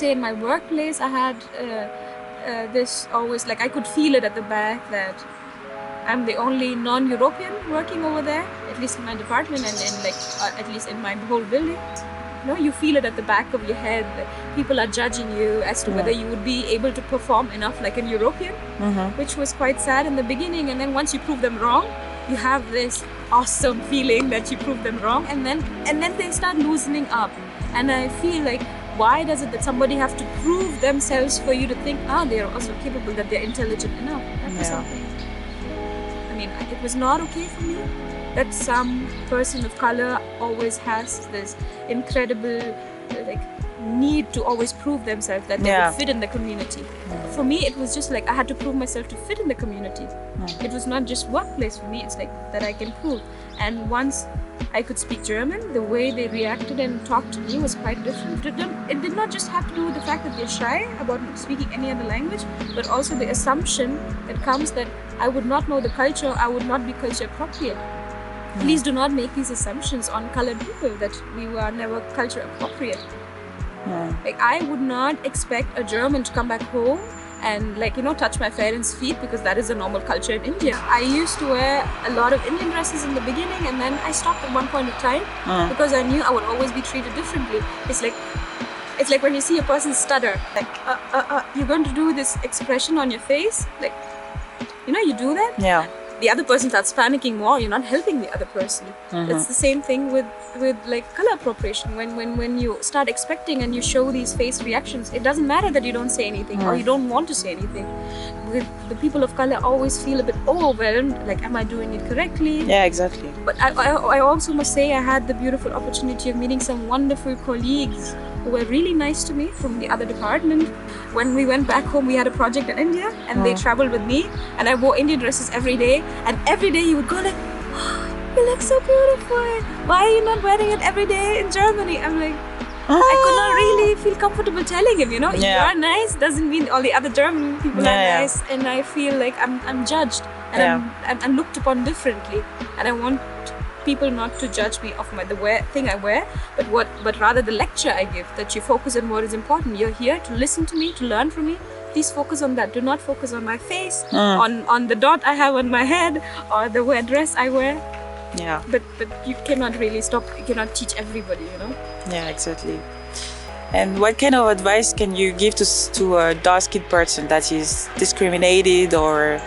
say in my workplace, I had this always, like I could feel it at the back that I'm the only non-European working over there, at least in my department and in at least in my whole building. You feel it at the back of your head that people are judging you as to whether you would be able to perform enough like an European, which was quite sad in the beginning. And then once you prove them wrong, you have this awesome feeling that you proved them wrong, and then they start loosening up. And I feel like, why does it that somebody have to prove themselves for you to think, they are also capable, that they're intelligent enough? That was something. I mean, it was not okay for me that some person of color always has this incredible need to always prove themselves that they would fit in the community. For me, it was just like I had to prove myself to fit in the community. It was not just workplace for me, it's like that I can prove. And once I could speak German, the way they reacted and talked to me was quite different. It did not just have to do with the fact that they're shy about speaking any other language, but also the assumption that comes that I would not know the culture, I would not be culture appropriate. Please do not make these assumptions on colored people that we were never culture appropriate. Like, I would not expect a German to come back home and touch my parents' feet, because that is a normal culture in India. I used to wear a lot of Indian dresses in the beginning, and then I stopped at one point of time because I knew I would always be treated differently. It's like when you see a person stutter, you're going to do this expression on your face, you do that. Yeah. The other person starts panicking more. You're not helping the other person. It's the same thing with color appropriation. When you start expecting and you show these face reactions, it doesn't matter that you don't say anything or you don't want to say anything. With the people of color, always feel a bit overwhelmed. Like, am I doing it correctly? Yeah, exactly. But I also must say I had the beautiful opportunity of meeting some wonderful colleagues who were really nice to me from the other department. When we went back home, we had a project in India, and they traveled with me, and I wore Indian dresses every day. And every day you would go like, you look so beautiful. Why are you not wearing it every day in Germany? I'm like, I could not really feel comfortable telling him, you are nice doesn't mean all the other German people are nice. And I feel like I'm judged and I'm looked upon differently. And I want people not to judge me of the thing I wear, but rather the lecture I give, that you focus on what is important. You're here to listen to me, to learn from me. Please focus on that. Do not focus on my face, on the dot I have on my head, or the wear dress I wear. Yeah. But you cannot really stop. You cannot teach everybody, Yeah, exactly. And what kind of advice can you give to a dark-skinned person that is discriminated or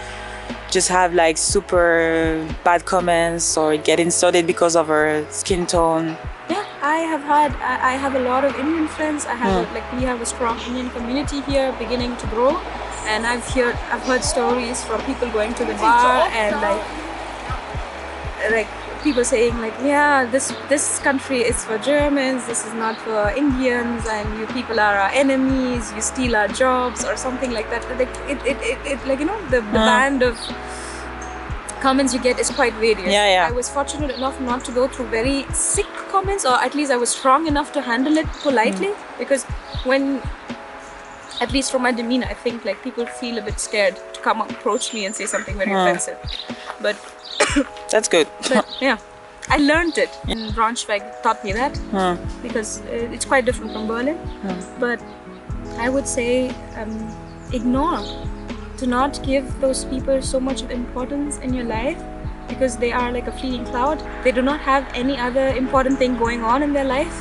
just have super bad comments or get insulted because of her skin tone? Yeah, I have a lot of Indian friends. We have a strong Indian community here beginning to grow, and I've heard stories from people going to the bar and people saying this country is for Germans, this is not for Indians, and you people are our enemies, you steal our jobs or something like that. The band of comments you get is quite various. I was fortunate enough not to go through very sick comments, or at least I was strong enough to handle it politely, because when, at least from my demeanor, I think people feel a bit scared to come approach me and say something very offensive. But that's good. But yeah, I learned it. In Braunschweig taught me that, because it's quite different from Berlin. But I would say ignore. Do not give those people so much of importance in your life, because they are like a fleeting cloud. They do not have any other important thing going on in their life.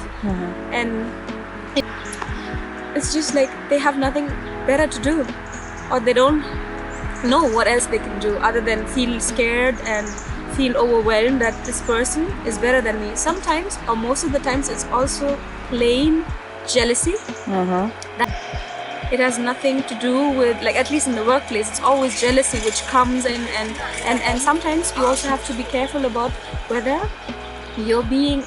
And it's just like they have nothing better to do, or they don't know what else they can do other than feel scared and feel overwhelmed that this person is better than me. Sometimes, or most of the times, it's also plain jealousy. It has nothing to do with, at least in the workplace, it's always jealousy which comes in, and sometimes you also have to be careful about whether they're being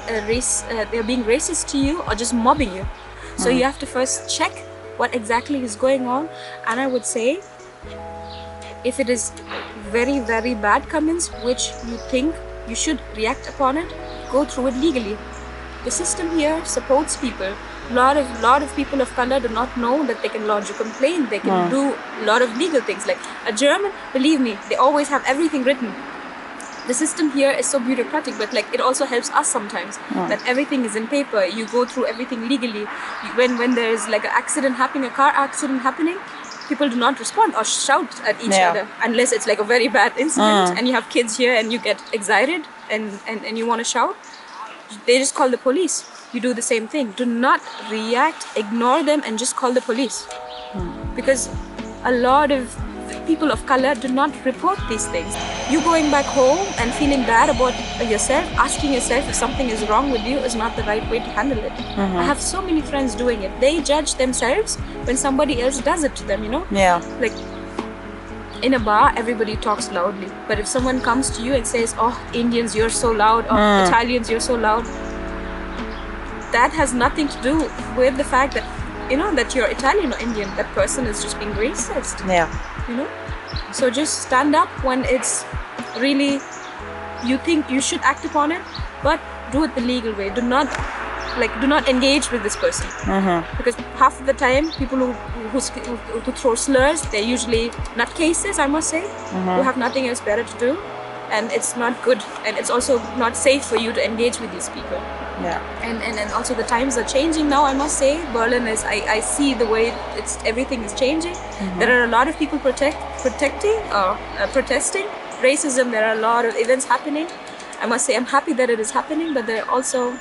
racist to you or just mobbing you. So you have to first check what exactly is going on. And I would say, if it is very, very bad comments which you think you should react upon it, go through it legally. The system here supports people. A lot of people of color do not know that they can lodge a complaint. They can do a lot of legal things. Like a German, believe me, they always have everything written. the system here is so bureaucratic, but like it also helps us sometimes that everything is in paper. You go through everything legally. When there is like an accident happening, a car accident happening, people do not respond or shout at each other unless it's like a very bad incident and you have kids here and you get excited and you want to shout. They just call the police. You do the same thing. Do not react, ignore them, and just call the police. Because a lot of people of color do not report these things. You going back home and feeling bad about yourself, asking yourself if something is wrong with you is not the right way to handle it. I have so many friends doing it. They judge themselves when somebody else does it to them, you know? Yeah. Like, in a bar, everybody talks loudly. But if someone comes to you and says, oh, Indians, you're so loud, or Italians, you're so loud, that has nothing to do with the fact that, you know, that you're Italian or Indian. That person is just being racist. Yeah. You know? So just stand up when it's really, you think you should act upon it, but do it the legal way. Do not engage with this person. Because half of the time, people who throw slurs, they're usually nutcases, I must say, who have nothing else better to do. And it's not good. And it's also not safe for you to engage with these people. Yeah. And also the times are changing now, I must say. Berlin is, I see the way everything is changing. There are a lot of people protesting racism. There are a lot of events happening. I must say I'm happy that it is happening, but there are also,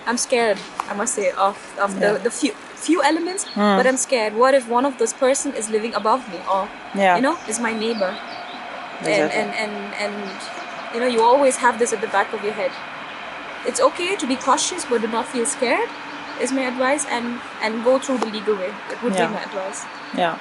I'm scared, I must say, of the few elements, but I'm scared. What if one of those person is living above me, or you know, is my neighbor? And you know, you always have this at the back of your head. It's okay to be cautious, but do not feel scared, is my advice, and go through the legal way. It would be my advice. Yeah.